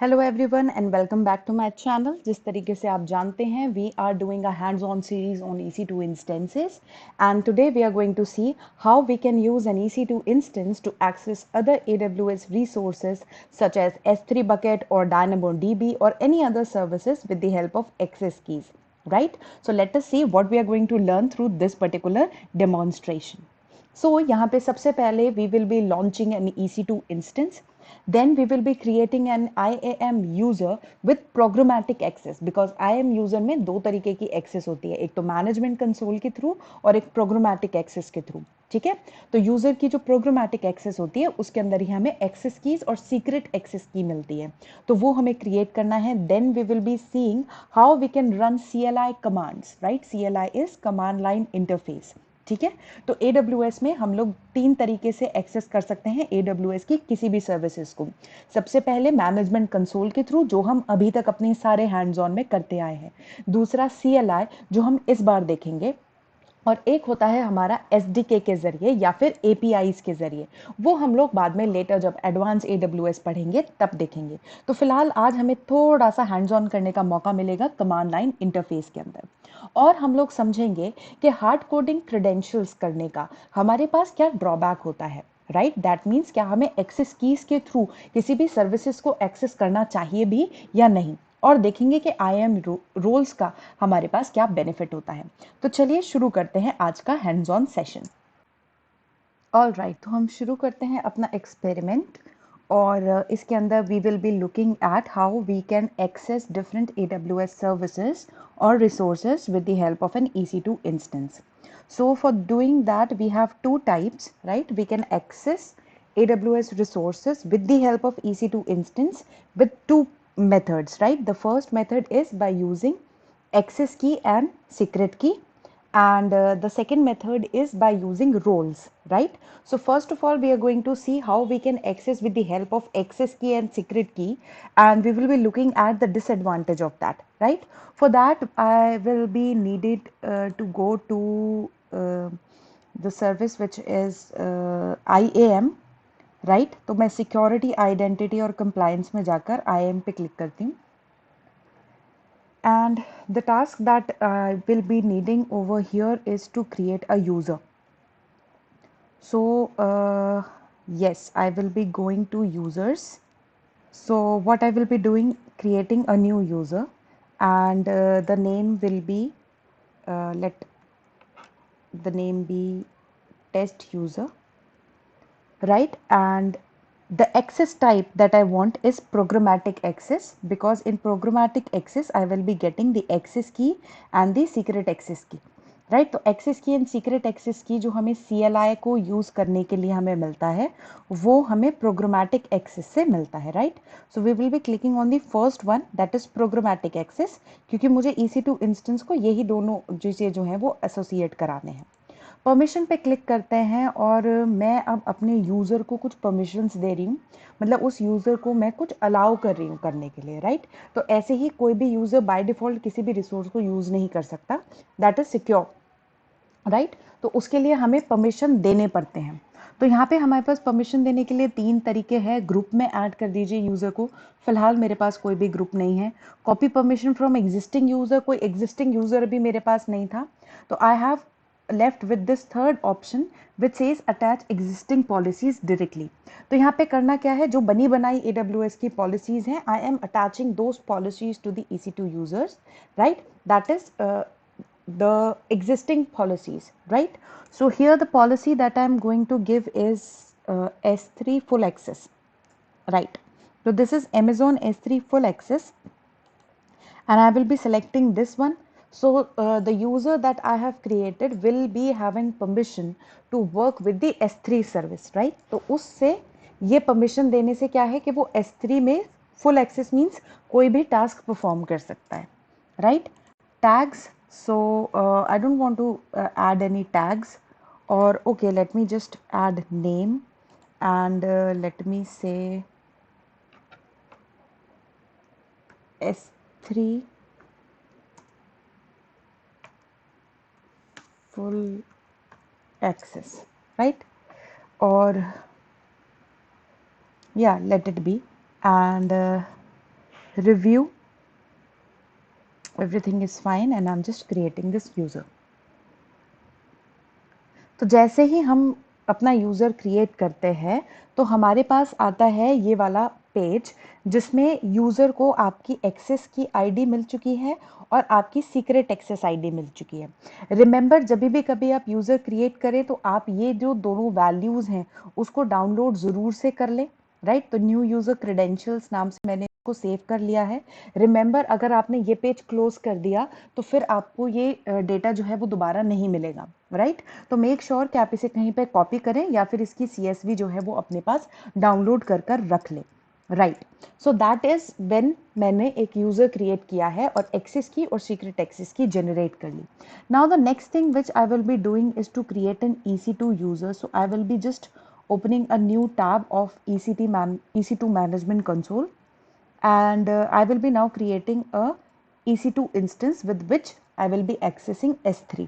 Hello everyone and welcome back to my channel. जिस तरीके से आप जानते हैं we are doing a hands on series on EC2 instances and today we are going to see how we can use an EC2 instance to access other AWS resources such as S3 bucket or DynamoDB or any other services with the help of access keys, right? So let us see what we are going to learn through this particular demonstration. So यहाँ पे सबसे पहले we will be launching an EC2 instance. Then we will be creating an IAM user with programmatic access because IAM user में दो तरीके की access होती है, एक तो मैनेजमेंट कंसोल के थ्रू और एक प्रोग्रामेटिक एक्सेस के थ्रू। ठीक है, तो यूजर की जो प्रोग्रामेटिक एक्सेस होती है उसके अंदर ही हमें एक्सेस कीज और सीक्रेट एक्सेस की मिलती है, तो वो हमें क्रिएट करना है। Then we will be seeing how we can run CLI commands, right? CLI is command line interface. ठीक है, तो AWS में हम लोग तीन तरीके से एक्सेस कर सकते हैं AWS की किसी भी सर्विसेज को। सबसे पहले मैनेजमेंट कंसोल के थ्रू, जो हम अभी तक अपने सारे हैंड्स ऑन में करते आए हैं। दूसरा CLI, जो हम इस बार देखेंगे। और एक होता है हमारा SDK के जरिए या फिर APIs के जरिए, वो हम लोग बाद में लेटर जब एडवांस AWS पढ़ेंगे तब देखेंगे। तो फिलहाल आज हमें थोड़ा सा हैंड्स ऑन करने का मौका मिलेगा कमांड लाइन इंटरफेस के अंदर, और हम लोग समझेंगे कि हार्ड कोडिंग क्रेडेंशियल्स करने का हमारे पास क्या ड्रॉबैक होता है, राइट? दैट मीन्स क्या हमें एक्सेस कीज के थ्रू किसी भी सर्विसेज को एक्सेस करना चाहिए भी या नहीं, और देखेंगे कि IAM रोल्स का हमारे पास क्या बेनिफिट होता है। तो चलिए शुरू करते हैं आज का hands on session. All right, तो हम शुरू करते हैं अपना एक्सपेरिमेंट, और इसके अंदर we will be looking at how we can access different AWS services और resources with the help of an EC2 instance. So for doing that we have two types, right? We can access AWS resources with the help of EC2 instance with two methods, right? The first method is by using access key and secret key, and the second method is by using roles, right? So first of all we are going to see how we can access with the help of access key and secret key, and we will be looking at the disadvantage of that, right? For that I will be needed to go to the service which is IAM, right? तो मैं security, identity और compliance में जाकर IAM पे click करती हूँ, and the task that I will be needing over here is to create a user. So yes, I will be going to users. So what I will be doing, creating a new user, and the name will be let the name be test user, right? And the access type that I want is programmatic access, because in programmatic access I will be getting the access key and the secret access key, right? तो access की and secret access की जो हमें CLI को use करने के लिए हमें मिलता है वो हमें प्रोग्रामेटिक एक्सेस से मिलता है, right? So we will be clicking on the first one, that is programmatic access, क्योंकि मुझे EC2 इंस्टेंस को यही दोनों चीज़ें जो हैं वो एसोसिएट कराने हैं। परमिशन पे क्लिक करते हैं और मैं अब अपने यूज़र को कुछ परमिशंस दे रही हूँ, मतलब उस यूज़र को मैं कुछ अलाउ कर रही हूँ करने के लिए, राइट? तो ऐसे ही कोई भी यूज़र बाय डिफ़ॉल्ट किसी भी रिसोर्स को यूज़ नहीं कर सकता, दैट इज़ सिक्योर, राइट? तो उसके लिए हमें परमिशन देने पड़ते हैं। तो यहाँ पे हमारे पास परमिशन देने के लिए तीन तरीके हैं। ग्रुप में ऐड कर दीजिए यूज़र को, फिलहाल मेरे पास कोई भी ग्रुप नहीं है। Copy permission from existing user, कोई एग्जिस्टिंग यूज़र भी मेरे पास नहीं था, तो I have left with this third option which says attach existing policies directly. तो यहाँ पे करना क्या है, जो बनी बनाई AWS की पॉलिसीज हैं, I am attaching those policies to the EC2 users, right? That is the existing policies, right? So here the policy that I am going to give is S3 full access, right? So this is Amazon S3 full access, and I will be selecting this one. So the user that I have created will be having permission to work with the S3 service, right? तो उससे ये permission देने से क्या है कि वो S3 में full access means कोई भी task perform कर सकता है, right? Tags, so I don't want to add any tags, or okay, let me just add name, and let me say S3 full access, right? Or yeah, let it be, and review, everything is fine and I'm just creating this user. तो जैसे ही हम अपना user create करते हैं तो हमारे पास आता है ये वाला पेज जिसमें यूज़र को आपकी एक्सेस की आईडी मिल चुकी है और आपकी सीक्रेट एक्सेस आईडी मिल चुकी है। रिमेंबर, जब भी कभी आप यूज़र क्रिएट करें तो आप ये जो दोनों वैल्यूज़ हैं उसको डाउनलोड ज़रूर से कर लें, राइट। तो न्यू यूज़र क्रेडेंशियल्स नाम से मैंने इसको सेव कर लिया है। रिमेंबर, अगर आपने ये पेज क्लोज कर दिया तो फिर आपको ये डेटा जो है वो दोबारा नहीं मिलेगा, राइट। तो मेक श्योर कि आप इसे कहीं पे कॉपी करें या फिर इसकी CSV जो है वो अपने पास डाउनलोड कर कर रख लें, right. So that is when मैंने एक यूजर क्रिएट किया है और एक्सेस की और सीक्रेट एक्सेस की जनरेट कर ली। Now the next thing which I will be doing is to create an EC2 user. So I will be just opening a new tab of EC2 management console, and I will be now creating a EC2 instance with which I will be accessing S3,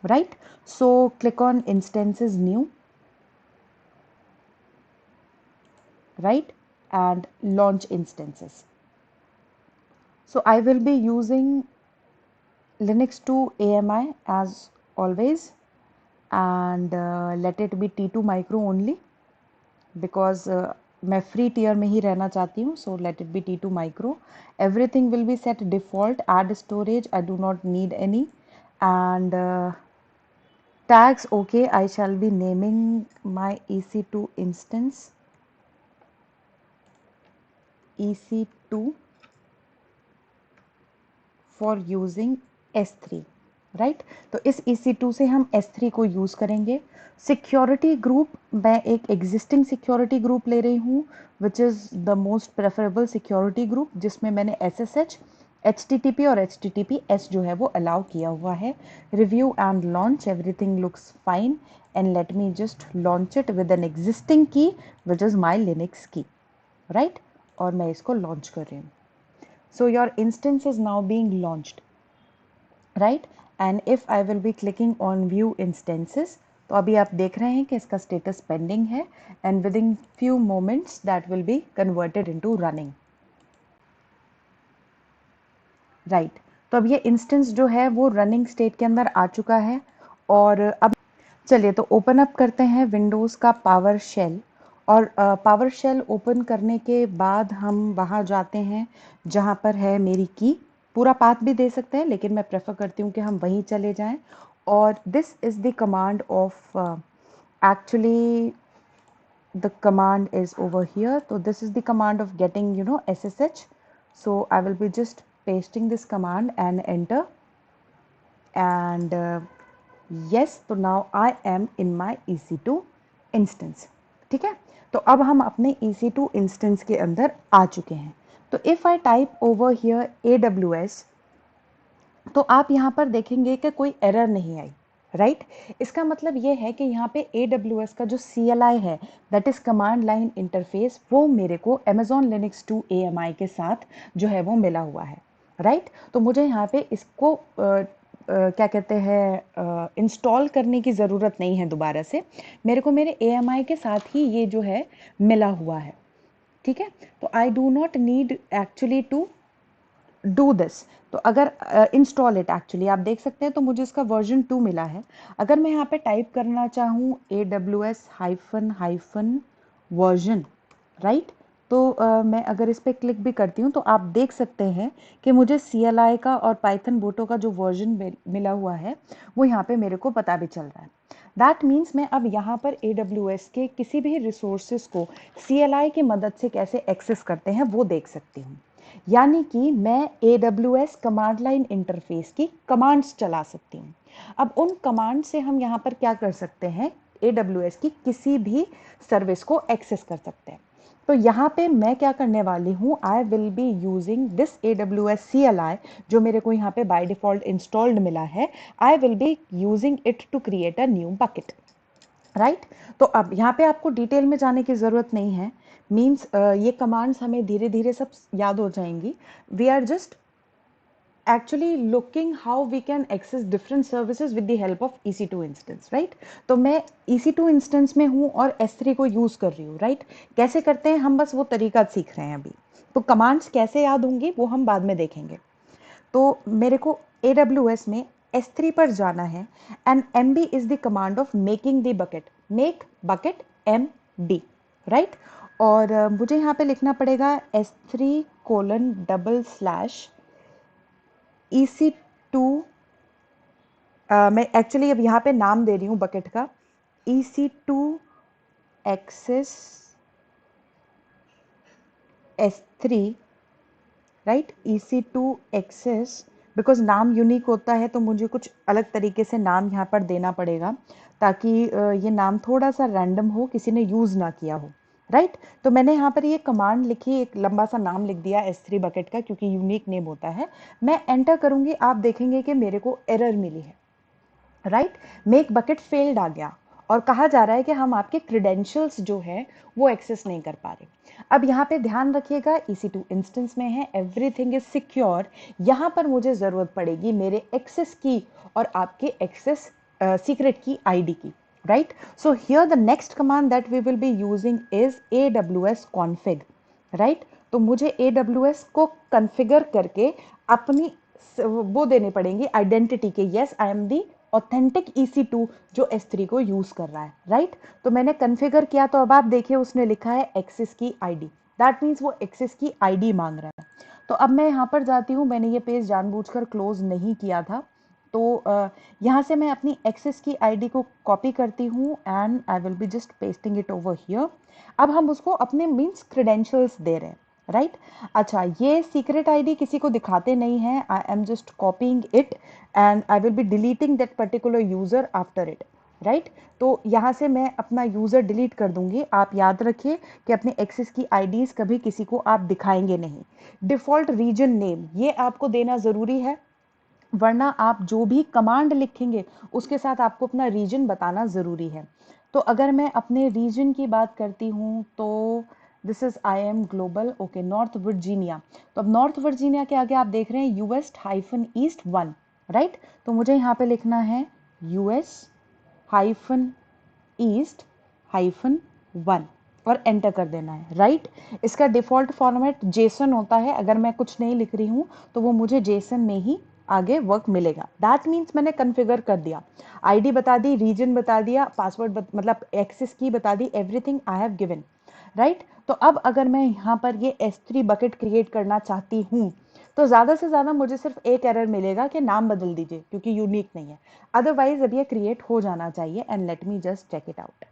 right. So click on instances new, right, and launch instances. So I will be using Linux 2 AMI as always, and let it be T2 micro only because मैं free tier में ही रहना चाहती हूँ. So let it be T2 micro. Everything will be set default. Add storage, I do not need any. And tags, okay, I shall be naming my EC2 instance EC2 for using S3, right. तो इस EC2 से हम S3 को use करेंगे. Security group, मैं एक existing security group ले रही हूँ which is the most preferable security group, जिसमें मैंने SSH, HTTP और HTTPS जो है वो अलाउ किया हुआ है. Review and launch, everything looks fine, and let me just launch it with an existing की विच इज़ माई लिनक्स की, राइट. और मैं इसको लॉन्च कर रही हूँ. So your instance is now being launched, right? And if I will be clicking on view instances, तो अभी आप देख रहे हैं कि इसका status pending है, and within few moments that will be converted into running, right? तो अब ये instance जो है वो running state के अंदर आ चुका है. और अब चलिए तो ओपन अप करते हैं विंडोज़ का पावर शेल. और पावर शेल ओपन करने के बाद हम वहाँ जाते हैं जहाँ पर है मेरी की. पूरा पाथ भी दे सकते हैं लेकिन मैं प्रेफर करती हूँ कि हम वहीं चले जाएं. और this is the command of, actually the command is over here. So this is the command of getting SSH. So I will be just pasting this command and enter, and yes, तो now I am in my EC2 instance. ठीक है. तो अब हम अपने EC2 instance के अंदर आ चुके हैं. तो if I type over here AWS, तो आप यहाँ पर देखेंगे कि कोई एरर नहीं आई, राइट. इसका मतलब ये है कि यहाँ पे AWS का जो CLI है, that is command line interface, वो मेरे को Amazon Linux 2 AMI के साथ जो है वो मिला हुआ है, राइट. तो मुझे यहाँ पे इसको क्या कहते हैं, इंस्टॉल करने की ज़रूरत नहीं है दोबारा से. मेरे को मेरे AMI के साथ ही ये जो है मिला हुआ है, ठीक है. तो I do not need actually to do this. तो अगर इंस्टॉल इट, एक्चुअली आप देख सकते हैं तो मुझे इसका वर्जन 2 मिला है. अगर मैं यहाँ पे टाइप करना चाहूँ AWS हाइफन वर्जन, राइट, तो मैं अगर इस पर क्लिक भी करती हूँ तो आप देख सकते हैं कि मुझे CLI का और पाइथन बोटो का जो वर्जन मिला हुआ है वो यहाँ पे मेरे को पता भी चल रहा है. दैट मीन्स मैं अब यहाँ पर AWS के किसी भी रिसोर्सेज को CLI की मदद से कैसे एक्सेस करते हैं वो देख सकती हूँ. यानी कि मैं AWS कमांड लाइन इंटरफेस की कमांड्स चला सकती हूँ. अब उन कमांड से हम यहाँ पर क्या कर सकते हैं, AWS की किसी भी सर्विस को एक्सेस कर सकते हैं. तो यहाँ पे मैं क्या करने वाली हूँ, आई will be using this AWS CLI जो मेरे को यहाँ पे बाय डिफॉल्ट इंस्टॉल्ड मिला है. I will be using it to create a new bucket, right. तो अब यहाँ पे आपको डिटेल में जाने की ज़रूरत नहीं है. मीन्स ये कमांड्स हमें धीरे धीरे सब याद हो जाएंगी. We are just actually looking how we can access different services with the help of EC2 instance, right? तो मैं EC2 instance में हूँ और S3 को यूज कर रही हूँ, right? कैसे करते हैं हम, बस वो तरीका सीख रहे हैं अभी। तो कमांड्स कैसे याद होंगी वो हम बाद में देखेंगे। तो मेरे को AWS में S3 पर जाना है and MB is the command of making the bucket, make bucket MB, right? और मुझे यहाँ पे लिखना पड़ेगा S3:// EC2। मैं एक्चुअली अब यहाँ पे नाम दे रही हूँ बकेट का, EC2 access S3, right? EC2 access, because नाम यूनिक होता है तो मुझे कुछ अलग तरीके से नाम यहाँ पर देना पड़ेगा ताकि ये नाम थोड़ा सा रैंडम हो, किसी ने यूज ना किया हो, राइट? तो मैंने यहाँ पर ये कमांड लिखी, एक लंबा सा नाम लिख दिया S3 बकेट का, क्योंकि यूनिक नेम होता है। मैं एंटर करूंगी, आप देखेंगे कि मेरे को एरर मिली है, राइट? मेक बकेट फेल्ड आ गया और कहा जा रहा है कि हम आपके क्रेडेंशियल्स जो है वो एक्सेस नहीं कर पा रहे। अब यहाँ पे ध्यान रखिएगा, EC2 इंस्टेंस में है, एवरीथिंग इज सिक्योर। यहाँ पर मुझे जरूरत पड़ेगी मेरे एक्सेस की और आपके एक्सेस सीक्रेट की आईडी की, right? So here the next command that we will be using is AWS config, right? तो मुझे AWS को कॉन्फ़िगर करके अपनी वो देने पड़ेंगे आइडेंटिटी के, yes I am the authentic EC2 जो S3 को यूज कर रहा है, राइट? तो मैंने कॉन्फ़िगर किया, तो अब आप देखिए उसने लिखा है एक्सेस की आईडी, दैट मीन्स वो एक्सेस की आईडी मांग रहा है। तो अब मैं यहाँ पर जाती हूँ, मैंने ये पेज जानबूझकर क्लोज नहीं किया था, तो यहाँ से मैं अपनी एक्सेस की आईडी को कॉपी करती हूँ and I will be just pasting it over here. अब हम उसको अपने मीन्स क्रेडेंशियल्स दे रहे हैं, राइट? अच्छा, ये सीक्रेट आईडी किसी को दिखाते नहीं है, I am just copying it and I will B deleting that particular user after it, right? तो यहाँ से मैं अपना यूजर डिलीट कर दूंगी। आप याद रखिए कि अपने एक्सेस की आईडीज कभी किसी को आप दिखाएंगे नहीं। डिफॉल्ट रीजन नेम ये आपको देना जरूरी है, वरना आप जो भी कमांड लिखेंगे उसके साथ आपको अपना रीजन बताना ज़रूरी है। तो अगर मैं अपने रीजन की बात करती हूँ तो this is I am global, okay, north Virginia. तो अब नॉर्थ वर्जीनिया के आगे आप देख रहे हैं US-East 1, राइट? तो मुझे यहाँ पे लिखना है US-East-1 और एंटर कर देना है, राइट? इसका डिफ़ॉल्ट फॉर्मेट जेसन होता है, अगर मैं कुछ नहीं लिख रही हूँ तो वो मुझे जेसन में ही आगे वर्क मिलेगा। दैट मीन्स मैंने कॉन्फ़िगर कर दिया, आईडी बता दी, रीजन बता दिया, पासवर्ड मतलब एक्सेस की बता दी, everything I have given, right? तो अब अगर मैं यहाँ पर ये S3 बकेट क्रिएट करना चाहती हूँ तो ज़्यादा से ज़्यादा मुझे सिर्फ एक एरर मिलेगा कि नाम बदल दीजिए, क्योंकि यूनिक नहीं है। अदरवाइज अब ये क्रिएट हो जाना चाहिए and let me just check it out.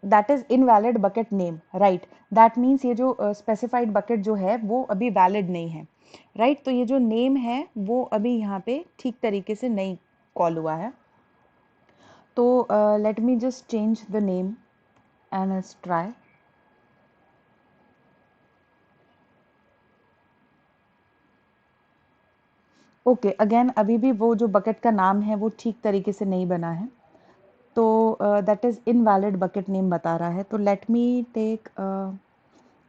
That is invalid bucket name, right? That means ये जो स्पेसिफाइड बकेट जो है वो अभी वैलिड नहीं है, राइट? तो ये जो नेम है वो अभी यहाँ पे ठीक तरीके से नहीं कॉल हुआ है। तो let me just change the name and let's try. Okay, again अभी भी वो जो बकेट का नाम है वो ठीक तरीके से नहीं बना है, तो that is invalid bucket name बता रहा है। तो let me take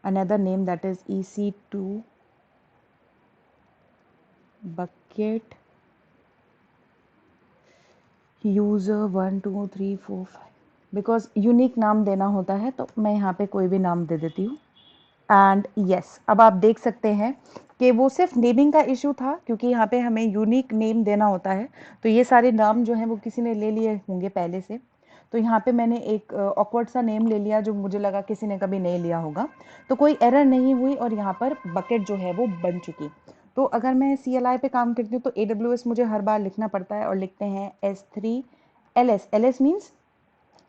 another name, that is EC2 bucket user 1 2 3 4 5, because unique नाम देना होता है तो मैं यहाँ पे कोई भी नाम दे देती हूँ। एंड यस, अब आप देख सकते हैं कि वो सिर्फ नेमिंग का इशू था, क्योंकि यहाँ पे हमें यूनिक नेम देना होता है, तो ये सारे नाम जो हैं वो किसी ने ले लिए होंगे पहले से। तो यहाँ पे मैंने एक ऑकवर्ड सा नेम ले लिया जो मुझे लगा किसी ने कभी नहीं लिया होगा, तो कोई एरर नहीं हुई और यहाँ पर बकेट जो है वो बन चुकी। तो अगर मैं CLI पे काम करती हूँ तो AWS मुझे हर बार लिखना पड़ता है, और लिखते हैं S3 LS, LS means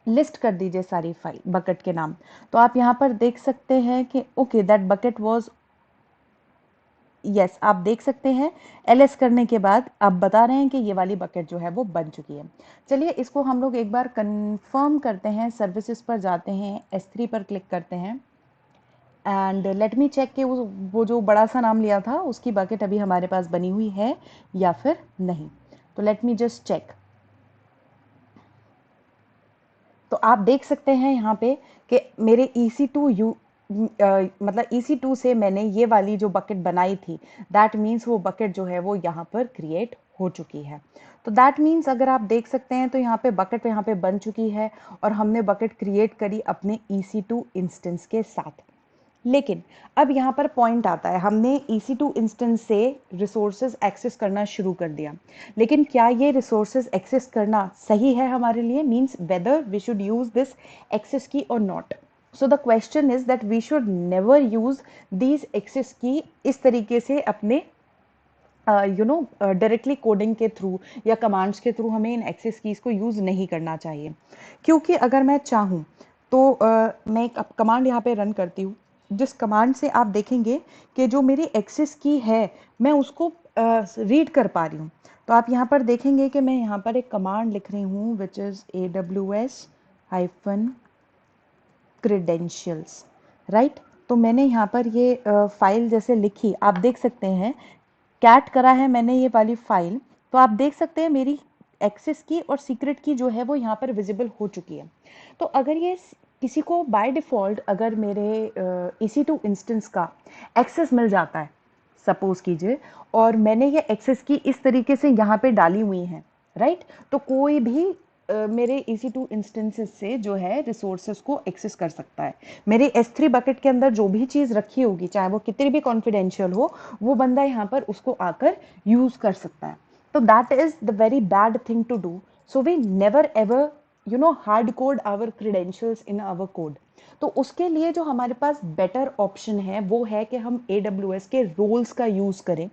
list कर दीजिए सारी फाइल बकेट के नाम। तो आप यहाँ पर देख सकते हैं कि okay that bucket was, yes, आप देख सकते हैं LS करने के बाद आप बता रहे हैं कि ये वाली बकेट जो है वो बन चुकी है। चलिए इसको हम लोग एक बार कंफर्म करते हैं, सर्विसेज पर जाते हैं, S3 पर क्लिक करते हैं एंड लेट मी चेक कि वो जो बड़ा सा नाम लिया था उसकी बकेट अभी हमारे पास बनी हुई है या फिर नहीं। तो लेट मी जस्ट चेक। तो आप देख सकते हैं यहाँ पे कि मेरे EC2 मतलब EC2 से मैंने ये वाली जो बकेट बनाई थी, दैट मीन्स वो बकेट जो है वो यहाँ पर क्रिएट हो चुकी है। तो दैट मीन्स अगर आप देख सकते हैं तो यहाँ पे बकेट यहाँ पे बन चुकी है और हमने बकेट क्रिएट करी अपने EC2 इंस्टेंस के साथ। लेकिन अब यहाँ पर पॉइंट आता है, हमने EC2 इंस्टेंस से रिसोर्सेज एक्सेस करना शुरू कर दिया, लेकिन क्या ये रिसोर्सेज एक्सेस करना सही है हमारे लिए, means whether we should use this access key और not. So the question is that we should never use these access key इस तरीके से अपने डायरेक्टली कोडिंग के थ्रू या कमांड्स के थ्रू हमें इन एक्सेस कीज को यूज नहीं करना चाहिए। क्योंकि अगर मैं चाहूँ तो मैं एक कमांड यहाँ पे रन करती हूँ, जिस कमांड से आप देखेंगे कि जो मेरी एक्सेस की है मैं उसको रीड कर पा रही हूँ। तो आप यहाँ पर देखेंगे कि मैं यहाँ पर एक कमांड लिख रही हूँ विच इज़ AWS-credentials, राइट। तो मैंने यहाँ पर ये फाइल जैसे लिखी, आप देख सकते हैं कैट करा है मैंने ये वाली फाइल, तो आप देख सकते हैं मेरी एक्सेस की और सीक्रेट की जो है वो यहाँ पर विजिबल हो चुकी है। तो अगर ये किसी को बाय डिफ़ॉल्ट अगर मेरे EC2 इंस्टेंस का एक्सेस मिल जाता है, सपोज कीजिए, और मैंने ये एक्सेस की इस तरीके से यहाँ पे डाली हुई हैं, राइट, तो कोई भी मेरे EC2 इंस्टेंसेस से जो है रिसोर्सेज को एक्सेस कर सकता है। मेरे S3 बकेट के अंदर जो भी चीज़ रखी होगी, चाहे वो कितनी भी कॉन्फिडेंशियल हो, वो बंदा यहाँ पर उसको आकर यूज़ कर सकता है। तो that is the very bad thing to do. So we never ever hard code our credentials in our code. तो उसके लिए जो हमारे पास बेटर ऑप्शन है वो है कि हम AWS के रोल्स का यूज़ करें,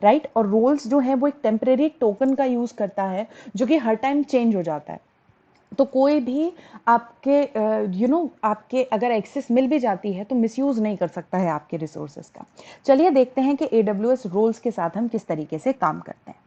राइट। और रोल्स जो है वो एक टेम्परेरी टोकन का यूज़ करता है जो कि हर टाइम चेंज हो जाता है। तो कोई भी आपके आपके अगर एक्सेस मिल भी जाती है तो मिसयूज नहीं कर सकता है आपके रिसोर्सेज का। चलिए देखते हैं कि AWS रोल्स के साथ हम किस तरीके से काम करते हैं।